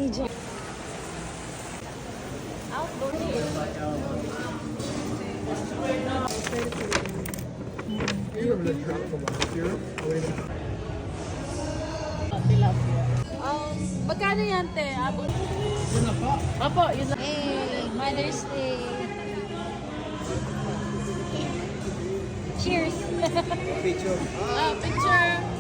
Egypt. Outdoor here. Magkano yan, te? Abot? Yun na po. Opo, yun na. Hey, Mother's Day. Cheers. Picture. Picture.